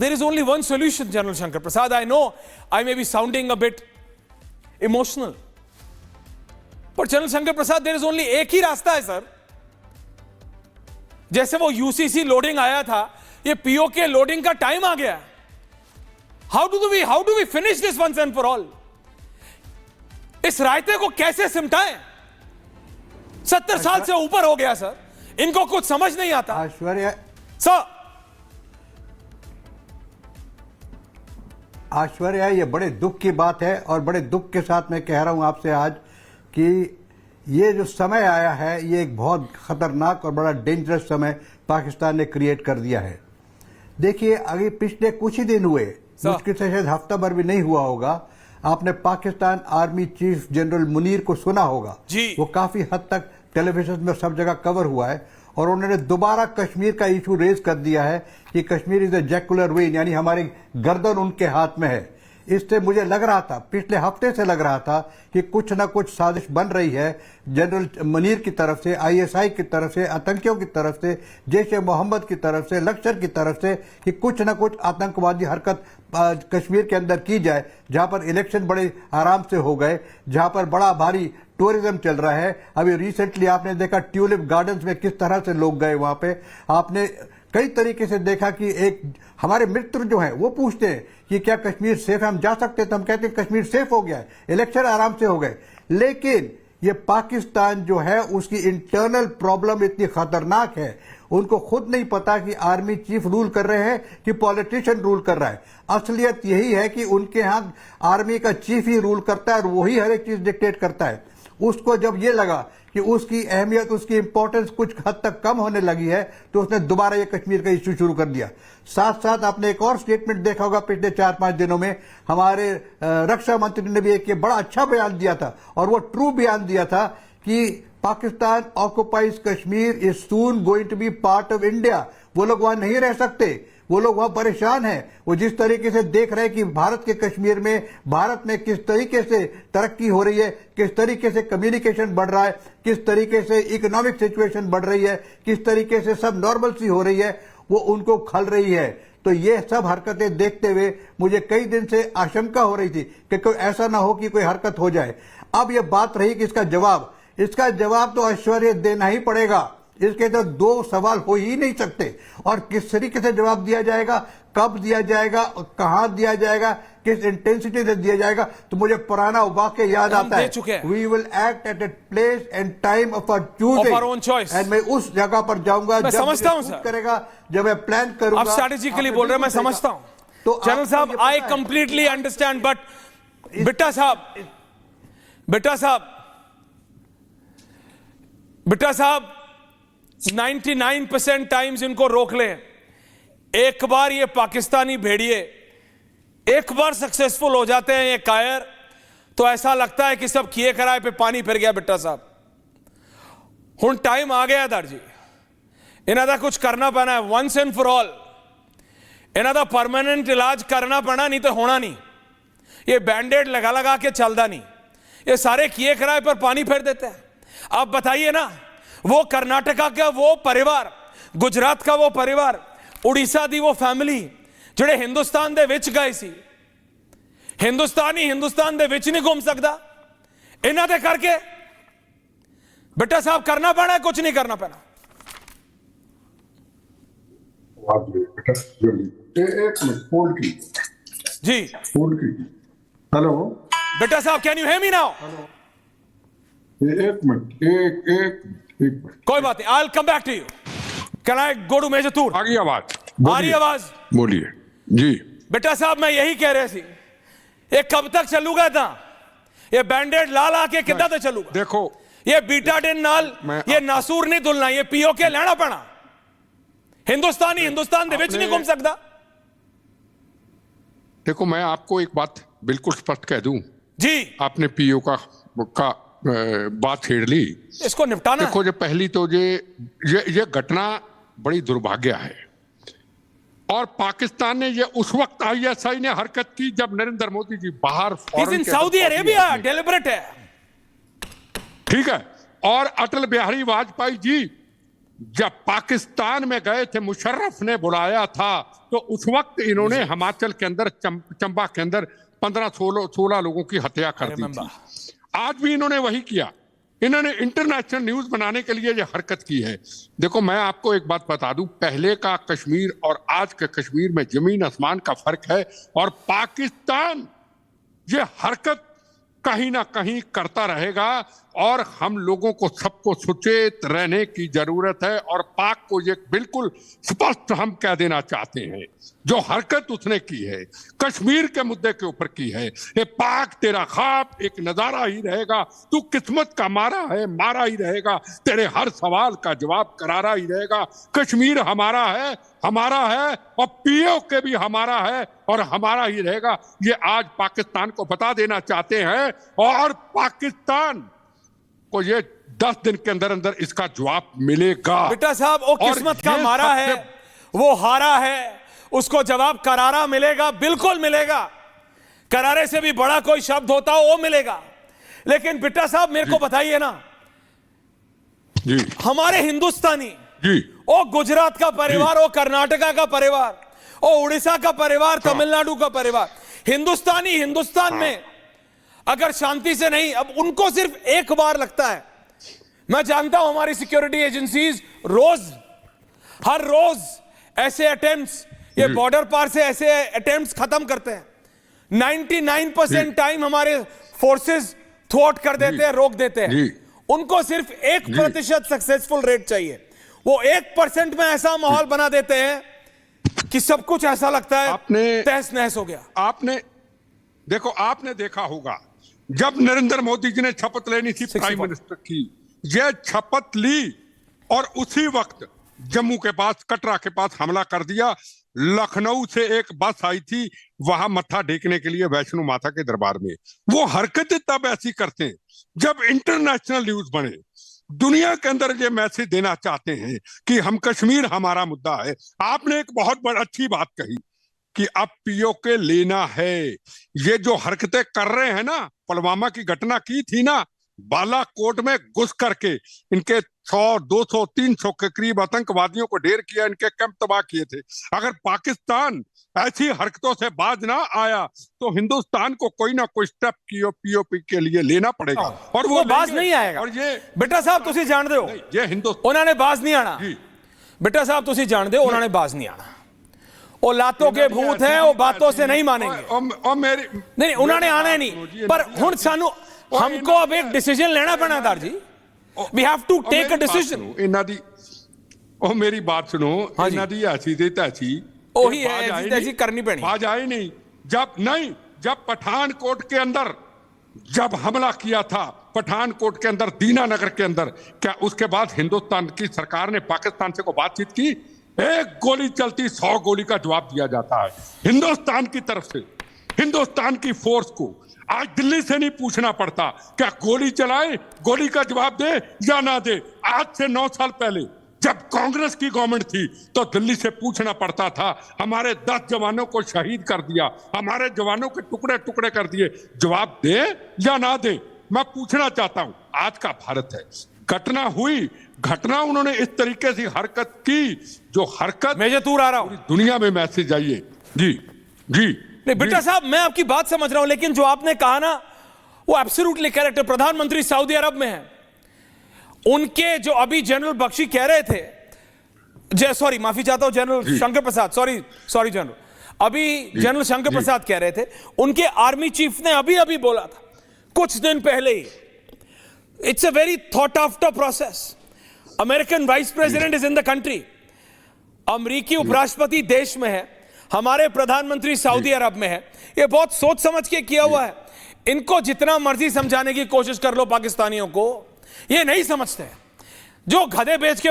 there is only one solution, General Shankar Prasad. I know I may be sounding a bit emotional, but General Shankar Prasad, there is only एक ही रास्ता है sir. जैसे वो UCC loading आया था, ये PoK loading का time आ गया. How do we finish this once and for all? इस रायते को कैसे सिमटाएं? 70 साल से ऊपर हो गया सर, इनको कुछ समझ नहीं आता. आश्चर्य है, ये बड़े दुख की बात है और बड़े दुख के साथ मैं कह रहा हूं आपसे आज कि ये जो समय आया है, ये एक बहुत खतरनाक और बड़ा डेंजरस समय पाकिस्तान ने क्रिएट कर दिया है. देखिए, अभी पिछले कुछ ही दिन हुए, मुश्किल से शायद हफ्ता भर भी नहीं हुआ होगा, आपने Pakistan army chief general Munir को सुना होगा. वो काफी हद तक टेलीविजन में सब जगह कवर हुआ है और उन्होंने दोबारा कश्मीर का इशू रेज कर दिया है कि कश्मीर इज द जैकुलर वेन, यानी हमारी गर्दन उनके हाथ में है. इससे मुझे लग रहा था, पिछले हफ्ते से लग रहा था कि कुछ ना कुछ साजिश बन रही है जनरल मुनीर की तरफ से, आईएसआई की तरफ से, आतंकियों की तरफ से, जैश ए मोहम्मद की तरफ से, लश्कर की तरफ से, कि कुछ ना कुछ आतंकवादी हरकत कश्मीर के अंदर की जाए, जहां पर इलेक्शन बड़े आराम से हो गए, जहां पर बड़ा भारी टूरिज्म चल रहा है. अभी रिसेंटली आपने देखा ट्यूलिप गार्डन्स में किस तरह से लोग गए. वहां पे आपने कई तरीके से देखा कि एक हमारे मित्र जो हैं वो पूछते हैं कि क्या कश्मीर सेफ है, हम जा सकते हैं, तो हम कहते हैं कश्मीर सेफ हो गया है, इलेक्शन आराम से हो गए. लेकिन ये पाकिस्तान जो है उसकी इंटरनल प्रॉब्लम इतनी खतरनाक है, उनको खुद नहीं पता कि आर्मी चीफ रूल कर रहे हैं कि पॉलिटिशियन रूल कर रहा है. असलियत यही है कि उनके यहां आर्मी का चीफ ही रूल करता है और वही हर एक चीज डिक्टेट करता है. उसको जब ये लगा कि उसकी अहमियत, उसकी इंपॉर्टेंस कुछ हद तक कम होने लगी है, तो उसने दोबारा ये कश्मीर का इश्यू शुरू कर दिया. साथ साथ आपने एक और स्टेटमेंट देखा होगा पिछले 4-5 दिनों में, हमारे रक्षा मंत्री ने भी एक बड़ा अच्छा बयान दिया था और वो ट्रू बयान दिया था कि Pakistan occupies Kashmir is soon going to be part of India. वो लोग वहां नहीं रह सकते, वो लोग वहां परेशान हैं. वो जिस तरीके से देख रहे हैं कि भारत के कश्मीर में, भारत में किस तरीके से तरक्की हो रही है, किस तरीके से कम्युनिकेशन बढ़ रहा है, किस तरीके से इकोनॉमिक सिचुएशन बढ़ रही है, किस तरीके से सब नॉर्मलसी हो रही है, वो उनको खल रही है. तो ये सब हरकतें देखते हुए मुझे कई दिन से आशंका हो रही थी कि कोई ऐसा ना हो कि कोई हरकत हो जाए. अब ये बात रही कि इसका जवाब तो ऐश्वर्य देना ही पड़ेगा. इसके तो दो सवाल हो ही नहीं सकते. और किस तरीके से जवाब दिया जाएगा, कब दिया जाएगा, कहां दिया जाएगा, किस इंटेंसिटी से दिया जाएगा, तो मुझे पुराना वाक्य याद आता है, we will act at a place and time of our choosing. एंड मैं उस जगह पर जाऊंगा जब समझता हूं सर करेगा, जब मैं प्लान करूंगा. आप स्ट्रेटेजिकली बोल रहे हैं, मैं समझता हूं. तो जनरल साहब, आई कंप्लीटली अंडरस्टैंड, बट बेटा साहब 99% टाइम्स इनको रोक लें. एक बार ये पाकिस्तानी भेड़िए एक बार सक्सेसफुल हो जाते हैं, ये कायर, तो ऐसा लगता है कि सब किए कराए पे पानी फिर गया. बेटा साहब, हुण टाइम आ गया दर जी, इन्हां दा कुछ करना पैना है वंस एंड फॉर ऑल. इन्हां दा परमानेंट इलाज करना पैना, नहीं तो होना नहीं. ये बैंडेड लगा लगा के चलता नहीं, ये सारे किए कराए पर पानी फेर देते हैं. आप बताइए ना, वो कर्नाटका का वो परिवार, गुजरात का वो परिवार, उड़ीसा दी वो फैमिली ਜਿਹੜੇ हिंदुस्तान दे विच गए सी, हिंदुस्तानी हिंदुस्तान दे विच नहीं घूम सकता इन्हां दे करके. बेटा साहब, करना पैना है, कुछ नहीं करना पैना. एक मिनट होल्ड की जी, होल्ड की. हेलो बेटा साहब, can you hear me now? एक मिनट, एक मिनट. कोई बात नहीं, I will come back to you. Can I go to major Toor? आ गई आवाज, आ रही आवाज? बोलिए जी. बेटा साहब, मैं यही कह रहे सी, ये कब तक चलूगा था? ये बैंडेड ला ला के कितना तक चलूगा? देखो, ये बीटाडिन नाल ये नासूर नहीं धुलना, ये पीओके लेना पड़ा. हिंदुस्तानी हिंदुस्तान दे विच नहीं घूम सकता. देखो, मैं आपको एक बात बिल्कुल स्पष्ट कह दूं जी. आपने पीओ का बात छेड़ ली, इसको निपटाना. देखो, जो पहली तो ये घटना बड़ी दुर्भाग्य है. और पाकिस्तान ने ये उस वक्त आईएसआई ने हरकत की जब नरेंद्र मोदी जी बाहर सऊदी अरेबिया डेलिबरेट है, ठीक है. और अटल बिहारी वाजपेयी जी जब पाकिस्तान में गए थे, मुशर्रफ ने बुलाया था, तो उस वक्त इन्होंने हिमाचल के अंदर चंबा के अंदर 15-16 लोगों की हत्या कर दी थी। आज भी इन्होंने वही किया। इन्होंने इंटरनेशनल न्यूज बनाने के लिए ये हरकत की है। देखो, मैं आपको एक बात बता दूं, पहले का कश्मीर और आज के कश्मीर में जमीन आसमान का फर्क है। और पाकिस्तान ये हरकत कहीं ना कहीं करता रहेगा और हम लोगों को सबको सचेत रहने की जरूरत है। और पाक को ये बिल्कुल स्पष्ट हम कह देना चाहते हैं, जो हरकत उसने की है कश्मीर के मुद्दे के ऊपर की है, ये पाक तेरा ख्वाब एक नजारा ही रहेगा। तू किस्मत का मारा है, मारा ही रहेगा। तेरे हर सवाल का जवाब करारा ही रहेगा। कश्मीर हमारा है, हमारा है, और पीओके भी हमारा है और हमारा ही रहेगा। ये आज पाकिस्तान को बता देना चाहते हैं और पाकिस्तान को ये 10 दिन के अंदर अंदर इसका जवाब मिलेगा। बेटा साहब, वो किस्मत का मारा है, वो हारा है, उसको जवाब करारा मिलेगा, बिल्कुल मिलेगा। करारे से भी बड़ा कोई शब्द होता हो वो मिलेगा। लेकिन बेटा साहब, मेरे को बताइए ना, जी, हमारे हिंदुस्तानी, जी, ओ गुजरात का परिवार, ओ कर्नाटका का परिवार, ओ उड़ीसा का परिवार, तमिलनाडु का परिवार, हिंदुस्तानी हिंदुस्तान में अगर शांति से नहीं, अब उनको सिर्फ एक बार लगता है। मैं जानता हूं हमारी सिक्योरिटी एजेंसीज हर रोज ऐसे अटेम्प्ट्स, ये बॉर्डर पार से ऐसे अटेम्प्ट्स खत्म करते हैं। 99% टाइम हमारे फोर्सेस थ्वॉट कर देते हैं, रोक देते हैं। उनको सिर्फ 1% सक्सेसफुल रेट चाहिए। वो 1% में ऐसा माहौल बना देते हैं कि सब कुछ ऐसा लगता है तहस नहस हो गया। आपने देखा होगा, जब नरेंद्र मोदी जी ने शपथ लेनी थी प्राइम मिनिस्टर की, यह शपथ ली और उसी वक्त जम्मू के पास, कटरा के पास हमला कर दिया। लखनऊ से एक बस आई थी वहां मत्था टेकने के लिए वैष्णो माता के दरबार में। वो हरकतें तब ऐसी करते हैं जब इंटरनेशनल न्यूज बने, दुनिया के अंदर ये मैसेज देना चाहते हैं कि हम कश्मीर हमारा मुद्दा है। आपने एक बहुत बड़ी अच्छी बात कही कि अब पीओके लेना है। ये जो हरकतें कर रहे हैं ना, पुलवामा की घटना की थी ना, बालाकोट में घुस करके इनके 100, 200, 300 के करीब आतंकवादियों को ढेर किया, इनके कैंप तबाह किए थे। अगर पाकिस्तान ऐसी हरकतों से बाज ना आया तो हिंदुस्तान को कोई ना कोई स्टेप पीओपी के लिए लेना पड़ेगा और वो बाज नहीं आएगा। और ये बेटा साहब तुसी जानते हो, ये हिंदुस्तान उन्होंने बाज नहीं आना। बेटा साहब तुसी जानते हो, उन्होंने बाज नहीं आना। वो लातों के भूत हैं, वो बातों से नहीं मानेंगे। नहीं, उन्होंने आना ही नहीं। पर हुण सानू हमको अब एक डिसीजन लेना पैना दार जी। We have to take a decision. इन्हां दी मेरी बात सुनो, इन्हां दी ऐसी दे तैसी ओही है, ऐसी करनी पैनी। बाज आई नहीं। जब पठानकोट के अंदर जब हमला किया था, पठानकोट के अंदर, दीनानगर के अंदर, क्या उसके बाद हिंदुस्तान की सरकार ने पाकिस्तान से को बातचीत की? एक गोली चलती 100 गोली का जवाब दिया जाता है हिंदुस्तान की तरफ से। हिंदुस्तान की फोर्स को आज दिल्ली से नहीं पूछना पड़ता क्या गोली चलाए, गोली का जवाब दे या ना दे। आज से 9 साल पहले जब कांग्रेस की गवर्नमेंट थी तो दिल्ली से पूछना पड़ता था, हमारे 10 जवानों को शहीद कर दिया, हमारे जवानों के टुकड़े टुकड़े कर दिए, जवाब दे या ना दे। मैं पूछना चाहता हूं, आज का भारत है, घटना हुई, घटना उन्होंने इस तरीके से हरकत की, जो हरकत मेजर तूर आ रहा हूं, दुनिया में मैसेज आइए। जी जी नहीं बेटा साहब, मैं आपकी बात समझ रहा हूं, लेकिन जो आपने कहा ना वो एब्सोल्युटली करेक्ट है। प्रधानमंत्री सऊदी अरब में है, उनके जो अभी जनरल बख्शी कह रहे थे, सॉरी माफी चाहता हूं, general Shankar Prasad, sorry general, अभी जनरल शंकर प्रसाद कह रहे थे, उनके आर्मी चीफ ने अभी अभी बोला था कुछ दिन पहले ही, it's a very thought after process. American vice president is in the country, अमेरिकी उपराष्ट्रपति देश में है, हमारे प्रधानमंत्री सऊदी अरब में है। ये बहुत सोच समझ के किया हुआ है। इनको जितना मर्जी समझाने की कोशिश कर लो पाकिस्तानियों को, ये नहीं समझते। जो गधे बेच के